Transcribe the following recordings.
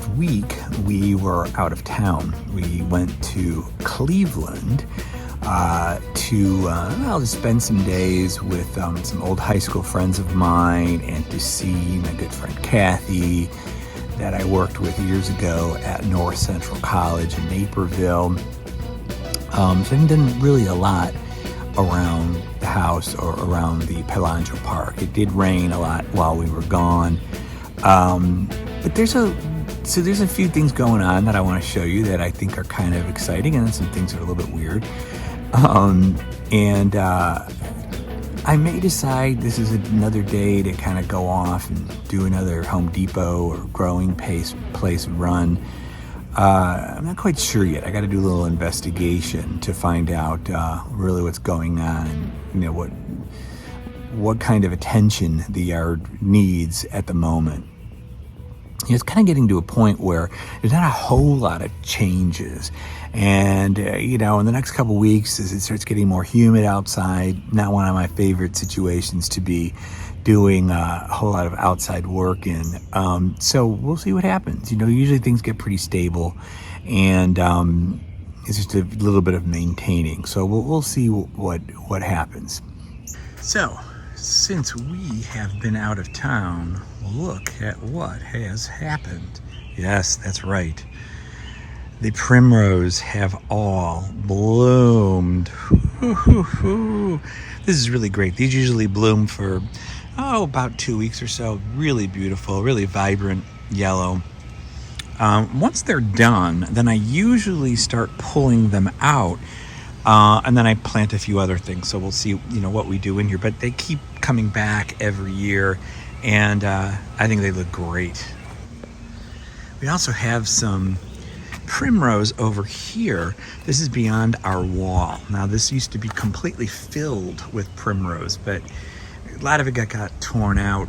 last week we were out of town. We went to Cleveland to spend some days with some old high school friends of mine and to see my good friend Kathy that I worked with years ago at North Central College in Naperville. So I haven't done really a lot around the house or around the Palangeau Park. It did rain a lot while we were gone. But there's a few things going on that I want to show you that I think are kind of exciting, and then some things that are a little bit weird. I may decide this is another day to kind of go off and do another Home Depot or growing place run. I'm not quite sure yet. I got to do a little investigation to find out really what's going on and what kind of attention the yard needs at the moment. It's kind of getting to a point where there's not a whole lot of changes. And, in the next couple weeks, as it starts getting more humid outside, not one of my favorite situations to be doing a whole lot of outside work in. So we'll see what happens. Usually things get pretty stable, and it's just a little bit of maintaining. So we'll see what happens. So, since we have been out of town, look at what has happened. Yes, that's right. The primrose have all bloomed. This is really great. These usually bloom for, about 2 weeks or so. Really beautiful, really vibrant yellow. Once they're done, then I usually start pulling them out. And then I plant a few other things, so we'll see, what we do in here. But they keep coming back every year, and I think they look great. We also have some primrose over here. This is beyond our wall. Now, this used to be completely filled with primrose, but a lot of it got torn out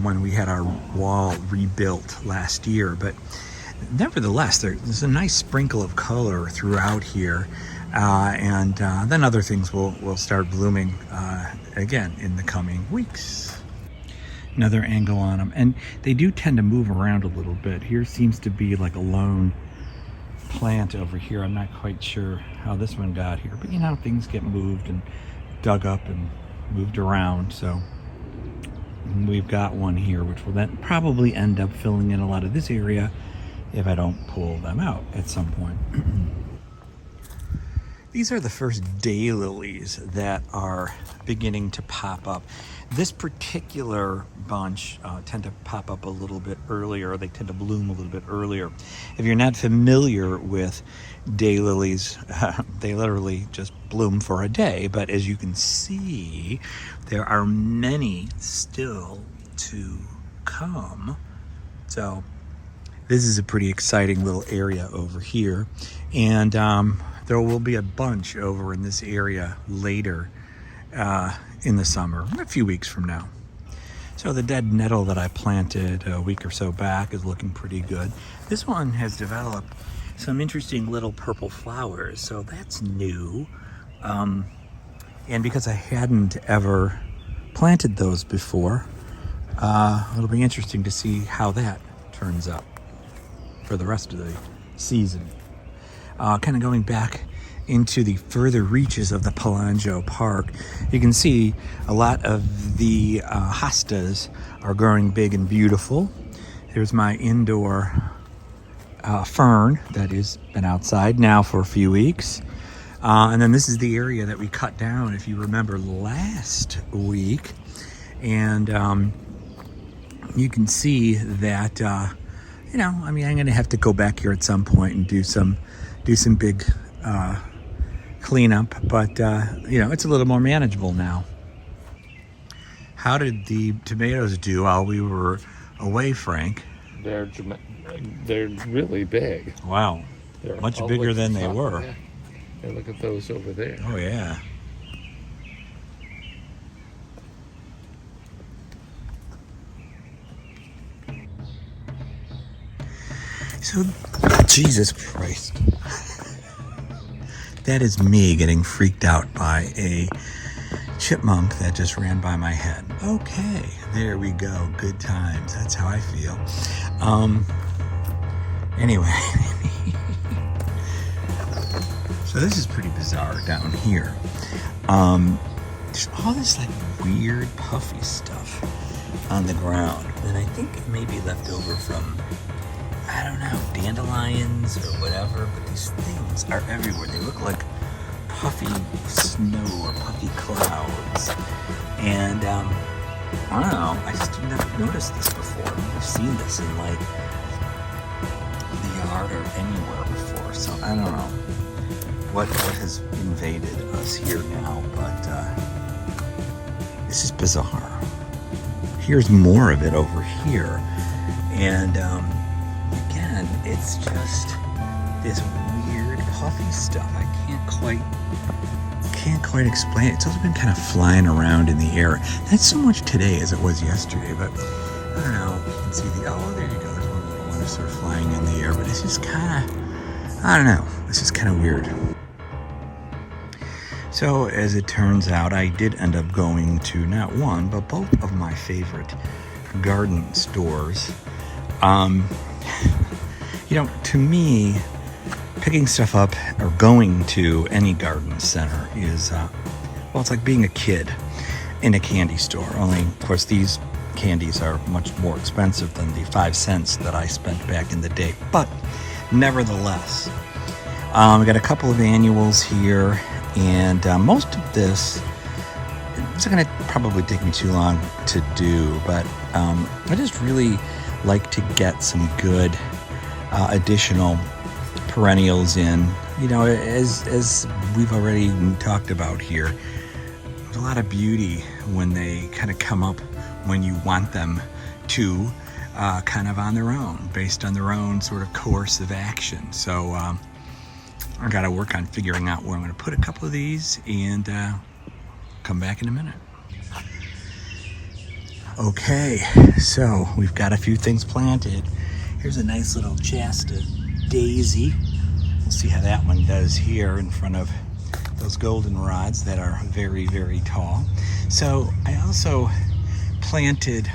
when we had our wall rebuilt last year. But nevertheless, there's a nice sprinkle of color throughout here. And then other things will start blooming again in the coming weeks. Another angle on them, and they do tend to move around a little bit. Here seems to be like a lone plant over here. I'm not quite sure how this one got here, but things get moved and dug up and moved around. So we've got one here, which will then probably end up filling in a lot of this area if I don't pull them out at some point. These are the first daylilies that are beginning to pop up. This particular bunch tend to pop up a little bit earlier. They tend to bloom a little bit earlier. If you're not familiar with daylilies, they literally just bloom for a day. But as you can see, there are many still to come. So this is a pretty exciting little area over here. And there will be a bunch over in this area later in the summer, a few weeks from now. So the dead nettle that I planted a week or so back is looking pretty good. This one has developed some interesting little purple flowers, so that's new. And because I hadn't ever planted those before, it'll be interesting to see how that turns out for the rest of the season. Kind of going back into the further reaches of the Palangeau Park, you can see a lot of the hostas are growing big and beautiful. There's my indoor fern that has been outside now for a few weeks. And then this is the area that we cut down, if you remember, last week. And you can see that, I'm going to have to go back here at some point and do some big cleanup, but it's a little more manageable now. How did the tomatoes do while we were away, Frank? They're really big. Wow, they're much bigger than they were. Yeah. And look at those over there. Oh yeah. So, Jesus Christ. That is me getting freaked out by a chipmunk that just ran by my head. Okay, there we go. Good times. That's how I feel. Anyway, so this is pretty bizarre down here. There's all this like weird puffy stuff on the ground, and I think it may be left over from, I don't know, dandelions or whatever, but these things are everywhere. They look like puffy snow or puffy clouds. And I don't know, I just never noticed this before. I've never seen this in like the yard or anywhere before. So I don't know what has invaded us here now, but this is bizarre. Here's more of it over here. And again, it's just this weird puffy stuff. I can't quite explain it. It's also been kind of flying around in the air. Not so much today as it was yesterday, but I don't know. You can see there you go. There's one little one that's sort of flying in the air, but it's just kind of, I don't know. It's just kind of weird. So as it turns out, I did end up going to not one, but both of my favorite garden stores. To me, picking stuff up or going to any garden center is, it's like being a kid in a candy store. Only, of course, these candies are much more expensive than the 5 cents that I spent back in the day. But nevertheless, I got a couple of annuals here, and most of this, it's going to probably take me too long to do, but I just really like to get some good additional perennials in. As we've already talked about here, there's a lot of beauty when they kind of come up when you want them to, kind of on their own, based on their own sort of course of action. So I got to work on figuring out where I'm going to put a couple of these, and come back in a minute. Okay, so we've got a few things planted. Here's a nice little Shasta daisy. We'll see how that one does here in front of those goldenrods that are very, very tall. So I also planted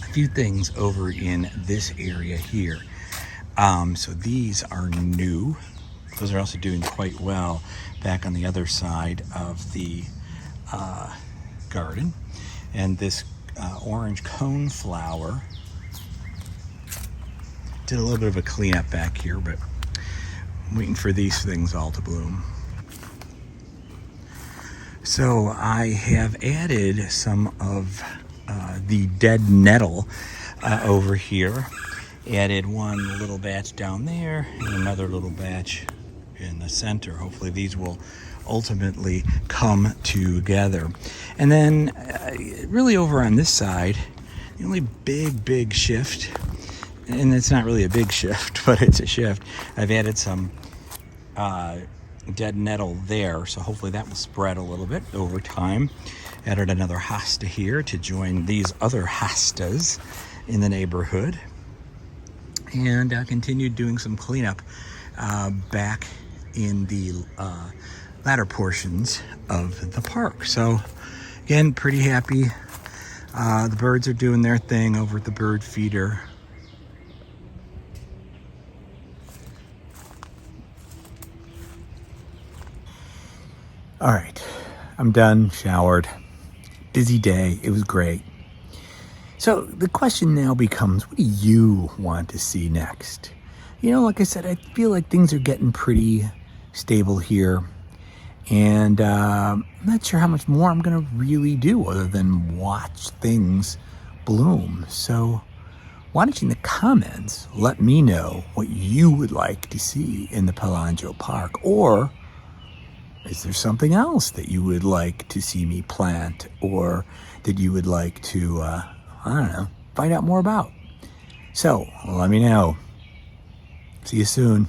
a few things over in this area here. So these are new. Those are also doing quite well back on the other side of the garden. And this orange coneflower, did a little bit of a cleanup back here, but I'm waiting for these things all to bloom. So I have added some of the dead nettle over here. Added one little batch down there and another little batch in the center. Hopefully these will ultimately come together. And then really over on this side, the only big shift, and it's not really a big shift, but it's a shift, I've added some dead nettle there, so hopefully that will spread a little bit over time. Added another hosta here to join these other hostas in the neighborhood, and continued doing some cleanup back in the latter portions of the park. So again, pretty happy. The birds are doing their thing over at the bird feeder. All right, I'm done, showered. Busy day, it was great. So the question now becomes, what do you want to see next? Like I said, I feel like things are getting pretty stable here. And I'm not sure how much more I'm going to really do other than watch things bloom. So why don't you in the comments let me know what you would like to see in the Palangeau Park? Or is there something else that you would like to see me plant, or that you would like to, find out more about? So let me know. See you soon.